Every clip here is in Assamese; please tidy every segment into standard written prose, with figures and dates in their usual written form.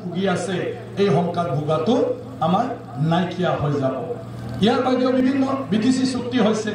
ভুগি আছে এই শংকাত ভোগাটো আমাৰ নাইকিয়া হৈ যাব ইয়াৰ বাহিৰে বিভিন্ন বিটিসি চুক্তি হৈছে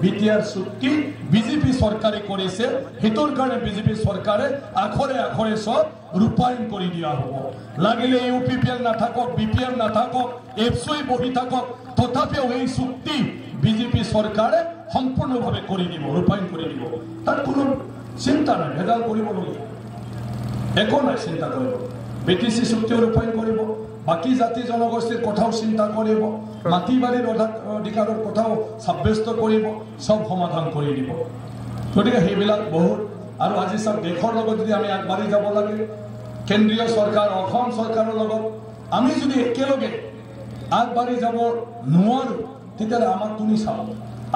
বিটিআর চুক্তি বিজেপি সরকারে করেছে হেতুর কারণে বিজেপি সরকারে আখরে আখরে সব রূপায়ণ করে দিয়া হব লাগিলে ইউপিপিএল না থাকক বিপিএল না থাকক এফসই বহি থাকক তথাপিও এই চুক্তি বিজেপি সরকারে সম্পূর্ণভাবে করে দিব রূপায়ণ করে দিব তার কোনো চিন্তা নাই ভেজাল কৰিবলগীয়া একো নাই চিন্তা কৰিব বিটিসি চুক্তি ৰূপায়ণ কৰিব বাকি জাতি জনগোষ্ঠীৰ কথাও চিন্তা কৰিব মাটি বাড়িৰ অধিকাৰেৰ কথাও সাব্যস্ত কৰিব সব সমাধান কৰে দিব গতিকে সেইবিলাক বহুত আৰ আজি সব দেশৰ লগত যদি আমি আগবাঢ়ি যাব লাগে কেন্দ্ৰীয় সৰকাৰ অসম সৰকাৰেৰ লগত আমি যদি একেলগে আগবাঢ়ি যাব নোৱাৰো তেতিয়াহ'লে আমাক তুমি চাব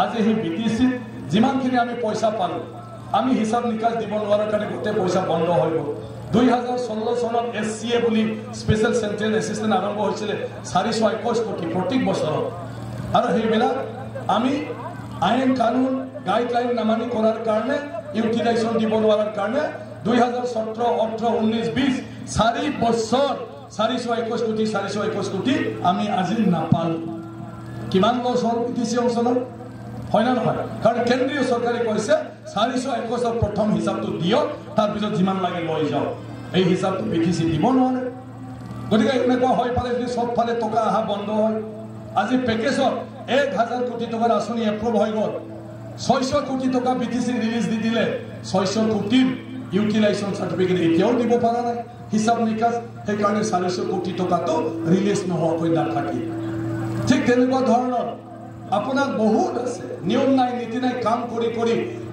আজি সেই বিটিসিত যিমানখিনি আমি পইচা পালো আমি হিসাব নিকাশ দিব নোৱাৰাৰ কাৰণে গোটেই পইচা বন্ধ হৈ গ'ল 2016 চনত এসসিএ বুলি স্পেশাল সেন্ট্রাল অ্যাসিস্ট্যান্ট আরম্ভ হয়েছিল 421 কোটি প্রত্যেক বছর আর সেইবিলাক আমি আইন কানুন গাইডলাইন নামানি করার কারণে ইউটিলাইজেশন দিব নোৱাৰাৰ কারণে 2017 18 19 20 4 বছর 421 কোটি আমি আজি নাপাল কিমান লছ হল বিটিসি অঞ্চলত হয় না নহয় কারণ কেন্দ্রীয় সরকারে কইছে 421 প্রথম হিসাবটো দিও তার পিছত যিমান লাগে লৈ যাও এই হিসাবটো বিটিসি দিব নোৱাৰে গতিকে এনেকুৱা হয় পালে যদি সব ফালে টকা আহা বন্ধ হয় আজি প্যাকেজত 1000 কোটি টাকার আসনি এপ্রুভ হৈ গল 600 কোটি টাকা বিটিসি রিলিজ দি দিলে 600 কোটি ইউটিলাইজেশন সার্টিফিকেট এতিয়াও দিব পাৰা নাই হিসাব নিকাশ সেই কাৰণে 400 কোটি টাকাটো ৰিলিজ নহোৱাকৈ নাথাকি ঠিক তেনেকুৱা ধৰণৰ আপনাৰ বহুত আছে নিয়ম নাই নীতি নাই কাম কৰি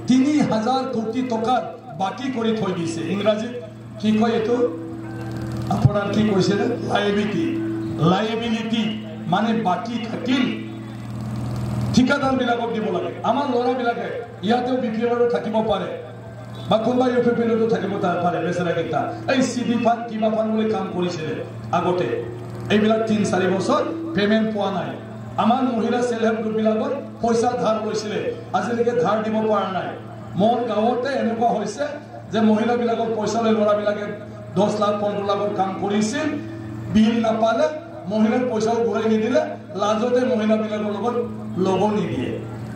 3000 কোটি টাকা বাকি কৰি থৈ দিছে ইংৰাজীত কি কয় এটো আপনার কি কৈছে লাইবিলিটি মানে বাকি থাকিল ঠিকাদার বিলাকক দিব লাগে আমার লৰা বিলাকে ইয়াতেও বিপিএল থাকিব পাৰে বা কোনবা ইউপিপিএল থাকিব পাৰে বেচেৰা কেইটা এই সিডি ফান্ড কিবা ফান্ড বুলি কাম কৰিছিল আগতে এইবিলাক 3-4 বছৰ পেমেন্ট পোৱা নাই আমাৰ মহিলা সেলফ হেল্প গ্ৰুপ বিলাকৰ পয়সা ধাৰ লৈছিলে আজিলৈকে ধাৰ দিব পৰা নাই মোৰ গাঁৱতে এনেকুৱা হৈছে যে মহিলা বিলাকৰ পয়সা লৈ লৰা বিলাকে 10 লাখ 15 লাখৰ কাম কৰিছিল বিল নাপালে মহিলাৰ পয়সাও ঘূৰাই নিদিলে লাজতে মহিলা বিলাকৰ লগত লব নিদিয়ে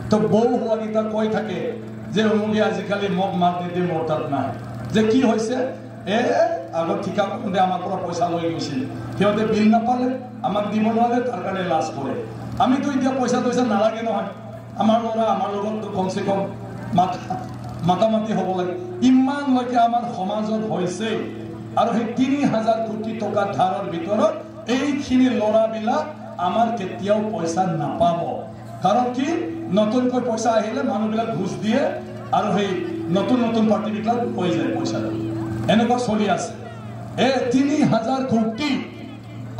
তো বউ হোৱা কিটা কৈ থাকে যে অমুকে আজিকালি মোক মাত নিদিয়ে মোৰ তাত নাই যে কি হৈছে আগত ঠিকা কোনতে আমাৰ পৰা পয়সা লৈ গৈছিল সিহঁতে বিল নাপালে আমাক দিব নোৱাৰে তাৰ কাৰণে লাজ কৰে আমি তো এতিয়া পয়সা নালাগে নহয় আমাৰ লৰা আমাৰ লগত কমসে কম মাতামাতি হ'ব লাগে ইমান লৈকে আমাৰ সমাজত হৈছে আৰু সেই 3000 কোটি টাকা ধাৰৰ ভিতৰত এইখিনি লৰাবিলাক আমাৰ কেতিয়াও পয়সা নাপাব কাৰণ কি নতুনকৈ পয়সা আহিলে মানুহবিলাক ঘুষ দিয়ে আৰু সেই নতুন পাৰ্টিবিলাক হৈ যায় পয়সা এনেকুৱা চলি আছে 3000 কোটি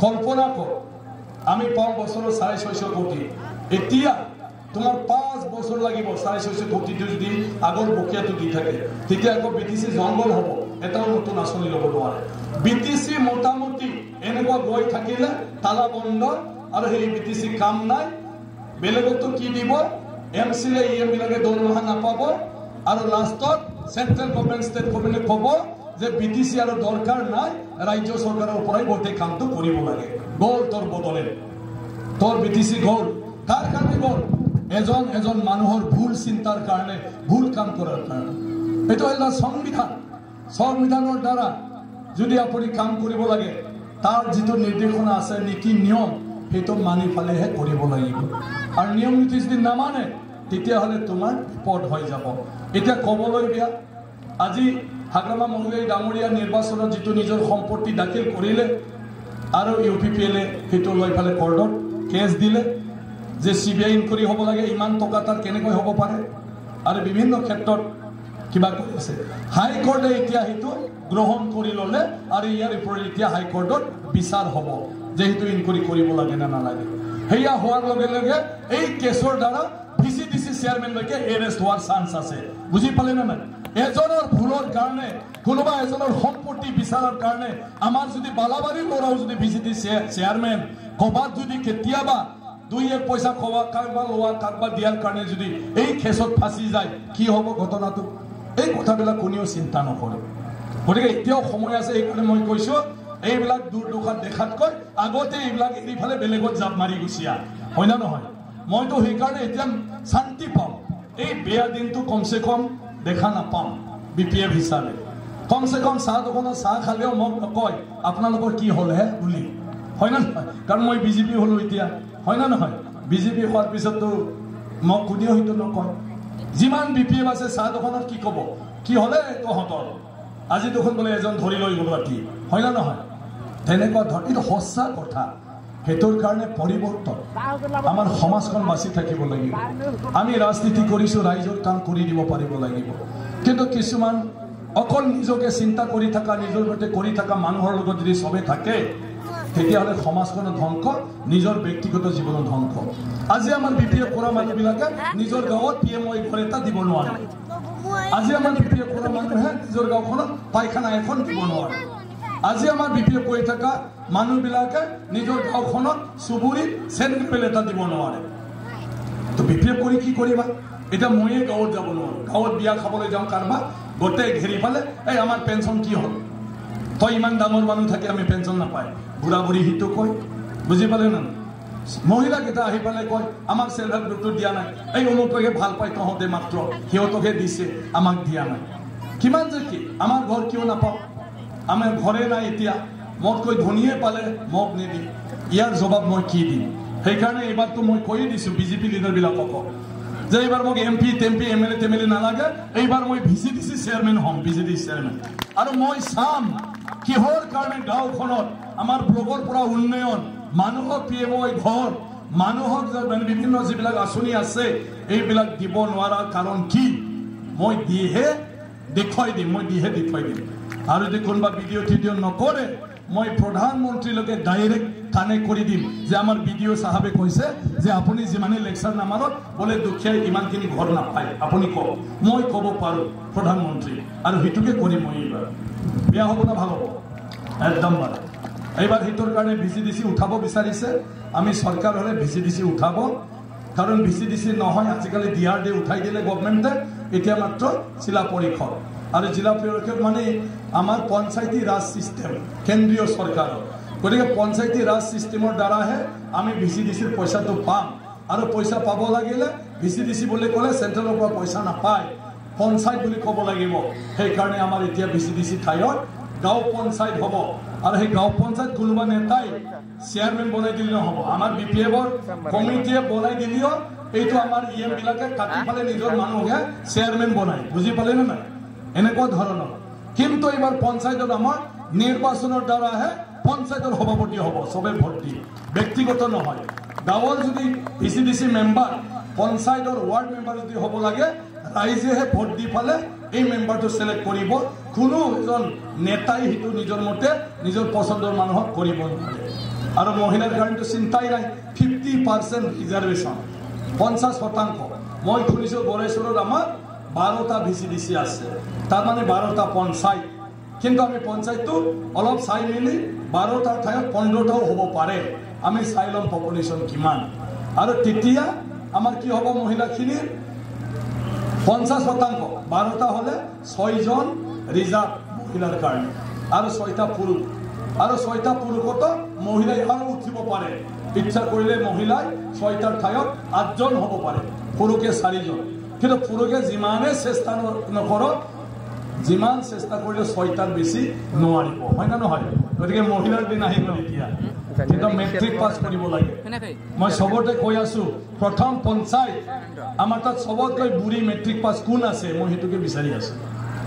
কল্পনা কৰ আমি পাও বছৰ 650 কোটি এতিয়া তোমাৰ 5 বছৰ লাগিব 650 কোটি যদি আগৰ বকিয়াটো দি থাকে তেতিয়া আকৌ বিটিসি জঙ্গল হ'ব এটাও নতুন আসনি লব নোৱাৰে বিটিসি মোটামুটি এনেকুৱা গৈ থাকিলে তালা বন্ধ আৰু সেই বিটিসি কাম নাই বেলেগতো কি দিব এমসিএ ইএম বিলাকে দৰমহা নাপাব আৰু লাষ্টত সেন্ট্ৰাল গভৰ্নমেন্ট স্টেট গভৰ্নমেন্ট ক'ব যে বিটিসি আৰু দৰকাৰ নাই ৰাজ্য সৰকাৰেৰ পৰাই গোটেই কামটো কৰিব লাগে গোল তোৰ বদলে তোৰ বিটিসি গোল কাৰ কাৰণে গোল এজন মানুহৰ ভুল চিন্তাৰ কাৰণে ভুল কাম কৰাৰ কাৰণে এটা হল সংবিধানৰ দ্বাৰা যদি আপুনি কাম কৰিব লাগে তাৰ যিটো নিৰ্দেশনা আছে নীতি নিয়ম সেইটো মানি ফালেহে কৰিব লাগিব আৰু নিয়ম নীতি যদি নামানে তেতিয়াহ'লে তোমাৰ বিপদ হৈ যাব এতিয়া ক'বলৈ বিয়া আজি হাগ্ৰামা মহিলাই ডাঙৰীয়া নিৰ্বাচনত যিটো নিজৰ সম্পত্তি দাখিল কৰিলে আৰু ইউপিপিএলে সেইটো লৈ ফালে কোৰ্টত কেছ দিলে যে সিবিআই ইনকুৱাৰী হ'ব লাগে ইমান টকা তাৰ কেনেকৈ হ'ব পাৰে আৰু বিভিন্ন ক্ষেত্ৰত কিবা কৰিছে হাইকোৰ্টে এতিয়া সেইটো গ্ৰহণ কৰি ল'লে আৰু ইয়াৰ ওপৰত এতিয়া হাইকোৰ্টত বিচাৰ হ'ব যে সেইটো ইনকুৱাৰী কৰিব লাগে না নালাগে হেয়া হোৱাৰ লগে লগে এই কেছৰ দ্বাৰা ভিচিডিসি চেয়াৰম্যানলৈকে এৰেষ্ট হোৱাৰ চান্স আছে বুজি পালে না নাই এজনৰ ভুলৰ কাৰণে কোনোবা এজনৰ সম্পত্তি বিচাৰৰ কাৰণে আমাৰ যদি বালাবাৰীৰ লৰাও যদি ভিচিডিসি চেয়াৰম্যান কবাত যদি কেতিয়াবা 2-1 পয়সা খোৱা কাৰোবাৰ লোৱা কাৰোবাৰ দিয়াৰ কাৰণে যদি এই কেছত ফাঁচি যায় কি হ'ব ঘটনাটো এই কথাবিলাক কোনেও চিন্তা নকৰে গতিকে এতিয়াও সময় আছে এইকাৰণে মই কৈছোঁ এইবিলাক দুৰ্দশা দেখাতকৈ আগতে এইবিলাক এৰি ফালে বেলেগত জাপ মাৰি গুচিয়া হয় না নহয় মইতো সেইকাৰণে এতিয়া শান্তি পাওঁ এই বেয়া দিনটো কমচে কম দেখা নাপাম বিপিএফ হিচাপে কমচে কম চাহ দোকানত চাহ খালেও মোক নকয় আপোনালোকৰ কি হ'লহে বুলি হয় না নহয় কাৰণ মই বিজেপি হ'লো এতিয়া হয় না নহয় বিজেপি হোৱাৰ পিছততো মোক কোনেও সেইটো নকয় যিমান বিপিএফ আছে চাহ দোকানত কি ক'ব কি হ'লে তহঁতৰ আজি দেখোন বোলে এজন ধৰি লৈ গ'ল ৰাতি হয় না নহয় তেনেকুৱা এইটো সঁচা কথা সেইটোৰ কাৰণে পৰিৱৰ্তন আমাৰ সমাজখন বাচি থাকিব লাগিব আমি ৰাজনীতি কৰিছোঁ ৰাইজৰ কাম কৰি দিব পাৰিব লাগিব কিন্তু কিছুমান অকল নিজকে চিন্তা কৰি থকা নিজৰ মতে কৰি থকা মানুহৰ লগত যদি চবে থাকে তেতিয়াহ'লে সমাজখনৰ ধ্বংস নিজৰ ব্যক্তিগত জীৱনৰ ধ্বংস আজি আমাৰ বিপিএফ কৰা মানুহবিলাকে নিজৰ গাঁৱত PMI ঘৰ এটা দিব নোৱাৰে আজি আমাৰ বিপিএফ কৰা মানুহে নিজৰ গাঁওখনত পায়খানা এখন দিব নোৱাৰে আজি আমাৰ বিপিএফ কৰি থকা মানুহবিলাকে নিজৰ গাঁওখনত চুবুৰীত চেণ্ট্ৰেল এটা দিব নোৱাৰে তো বিপিএফ কৰি কি কৰিবা এটা ময়ে গাঁৱত যাব নোৱাৰোঁ গাঁৱত বিয়া খাবলৈ যাওঁ কাৰোবাক গোটেই ঘেৰি পালে এই আমাৰ পেঞ্চন কি হ'ল তই ইমান ডাঙৰ মানুহ থাকে আমি পেঞ্চন নাপায় বুঢ়া বুঢ়ী সিটো কয় বুজি পালে না মহিলাকেইটা আহি পেলাই কয় আমাক চেল্ফ হেল্প গ্ৰুপটো দিয়া নাই এই অমুককে ভাল পায় তহঁতে মাত্ৰ সিহঁতকে দিছে আমাক দিয়া নাই কিমান যে কি আমাৰ ঘৰ কিয় নাপাওঁ আমাৰ ঘৰে নাই এতিয়া মোতকৈ ধনীয়ে পালে মোক নিদিম ইয়াৰ জবাব মই কি দিম সেইকাৰণে এইবাৰতো মই কৈয়ে দিছোঁ বিজেপি লিডাৰবিলাকক যে এইবাৰ মোক MP টেম্পি MLA নালাগে এইবাৰ মই VCDC চেয়াৰমেন হ'ম VCDC চেয়াৰমেন আৰু মই চাম কিহৰ কাৰণে গাঁওখনত আমাৰ ব্লকৰ পৰা উন্নয়ন মানুহক PMI ঘৰ মানুহক বিভিন্ন যিবিলাক আঁচনি আছে এইবিলাক দিব নোৱাৰাৰ কাৰণ কি মই দিহে দেখুৱাই দিম আৰু যদি কোনোবা ভিডিঅ' নকৰে মই প্ৰধানমন্ত্ৰীলৈকে ডাইৰেক্ট কানেক্ট কৰি দিম যে আমাৰ BDO সাহেবে কৈছে যে আপুনি যিমানে লেকচাৰ নামাৰক বোলে দুখীয়াই ইমানখিনি ঘৰ নাপায় আপুনি কওক মই ক'ব পাৰোঁ প্ৰধানমন্ত্ৰী আৰু সেইটোকে কৰিম মই এইবাৰ বেয়া হ'ব না ভাল হ'ব একদম ভাল এইবাৰ সেইটোৰ কাৰণে VCDC উঠাব বিচাৰিছে আমি চৰকাৰ হ'লে VCDC উঠাব কাৰণ VCDC নহয় আজিকালি DRD উঠাই দিলে গভৰ্ণমেণ্টে এতিয়া মাত্ৰ জিলা পৰিষদ আৰু জিলা পৰিষদ মানে আমাৰ পঞ্চায়তী ৰাজ চিষ্টেম কেন্দ্ৰীয় চৰকাৰৰ গতিকে পঞ্চায়তী ৰাজ চিষ্টেমৰ দ্বাৰাহে আমি VCDCৰ পইচাটো পাম আৰু পইচা পাব লাগিলে VCDC বুলি ক'লে চেণ্ট্ৰেলৰ পৰা পইচা নাপায় পঞ্চায়ত বুলি ক'ব লাগিব সেইকাৰণে আমাৰ এতিয়া VCDC ঠাইত গাঁও পঞ্চায়ত হ'ব আৰু সেই গাঁও পঞ্চায়ত কোনোবা নেতাই চেয়াৰমেন বনাই দিলে নহ'ব আমাৰ BPFৰ কমিটিয়ে বনাই দিলেও এইটো আমাৰ EM বিলাকে কাটি পেলাই নিজৰ মানুহকে চেয়াৰমেন বনায় বুজি পালে নে নাই এনেকুৱা ধৰণৰ কিন্তু এইবাৰ পঞ্চায়তত আমাৰ নিৰ্বাচনৰ দ্বাৰাহে পঞ্চায়তৰ সভাপতি হ'ব চবে ভোট দি ব্যক্তিগত নহয় গাঁৱৰ যদি VCDC মেম্বাৰ পঞ্চায়তৰ ৱাৰ্ড মেম্বাৰ যদি হ'ব লাগে ৰাইজেহে ভোট দি পালে এই মেম্বাৰটো সিলেক্ট কৰিব কোনো এজন নেতাই সেইটো নিজৰ মতে নিজৰ পছন্দৰ মানুহক কৰিব নোৱাৰে আৰু মহিলাৰ কাৰণেতো চিন্তাই নাই 50% ৰিজাৰ্ভেশ্যন 50% মই শুনিছোঁ গড়েশ্বৰত আমাৰ 12টা VCDC আছে তাৰ মানে 12টা পঞ্চায়ত কিন্তু আমি পঞ্চায়তটো অলপ চাই মেলি 12টাৰ ঠাইত 15টাও হ'ব পাৰে আমি চাই ল'ম পপুলেশ্যন কিমান আৰু তেতিয়া আমাৰ কি হ'ব মহিলাখিনিৰ 50% 12টা হ'লে 6জন ৰিজাৰ্ভ মহিলাৰ কাৰণে আৰু 6টা পুৰুষ আৰু 6টা পুৰুষতো মহিলাই আৰু উঠিব পাৰে ইচ্ছা কৰিলে মহিলাই 6টাৰ ঠাইত 8জন হ'ব পাৰে পুৰুষে 4জন কিন্তু পুৰুষে যিমানে চেষ্টা নকৰক যিমান চেষ্টা কৰিলে 6টাৰ বেছি নোৱাৰিব হয় না নহয় গতিকে মহিলাৰ দিন আহি গ'ল এতিয়া কিন্তু মেট্ৰিক পাছ কৰিব লাগে মই চবতে কৈ আছোঁ প্ৰথম পঞ্চায়ত আমাৰ তাত চবতকৈ বুঢ়ী মেট্ৰিক পাছ কোন আছে মই সেইটোকে বিচাৰি আছোঁ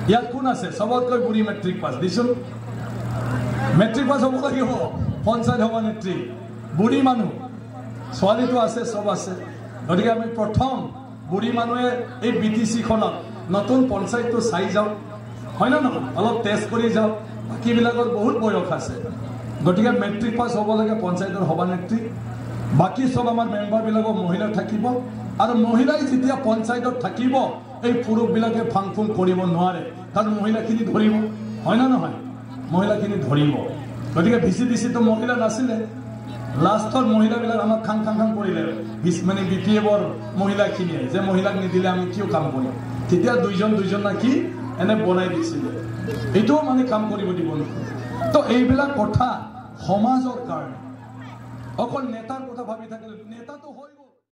ইয়াত কোন আছে চবতকৈ বুঢ়ী মেট্ৰিক পাছ দিছোন মেট্ৰিক পাছ হ'ব লাগিব পঞ্চায়ত সভানেত্ৰী বুঢ়ী মানুহ ছোৱালীটো আছে চব আছে গতিকে আমি প্ৰথম বুঢ়ী মানুহে এই BTCখনত নতুন পঞ্চায়তটো চাই যাওক হয় না নহয় অলপ টেষ্ট কৰি যাওক বাকীবিলাকৰ বহুত বয়স আছে গতিকে মেট্ৰিক পাছ হ'ব লাগে পঞ্চায়তৰ সভানেত্ৰী বাকী চব আমাৰ মেম্বাৰবিলাকৰ মহিলা থাকিব আৰু মহিলাই যেতিয়া পঞ্চায়তত থাকিব এই পুৰুষবিলাকে ফাং ফুং কৰিব নোৱাৰে কাৰণ মহিলাখিনি ধৰিব হয় না নহয় মহিলাখিনি ধৰিব গতিকে VCDCটো মহিলা নাছিলে লাষ্টত মহিলাবিলাক আমাক খাং কৰিলে মানে BPFৰ মহিলাখিনিয়ে যে মহিলাক নিদিলে আমি কিয় কাম কৰিম তেতিয়া দুইজন না কি এনে বনাই দিছিলে এইটোও মানে কাম কৰিব দিব নোখোজে তো এইবিলাক কথা সমাজৰ কাৰণে অকল নেতাৰ কথা ভাবি থাকিলে নেতাটো হৈ গ'ল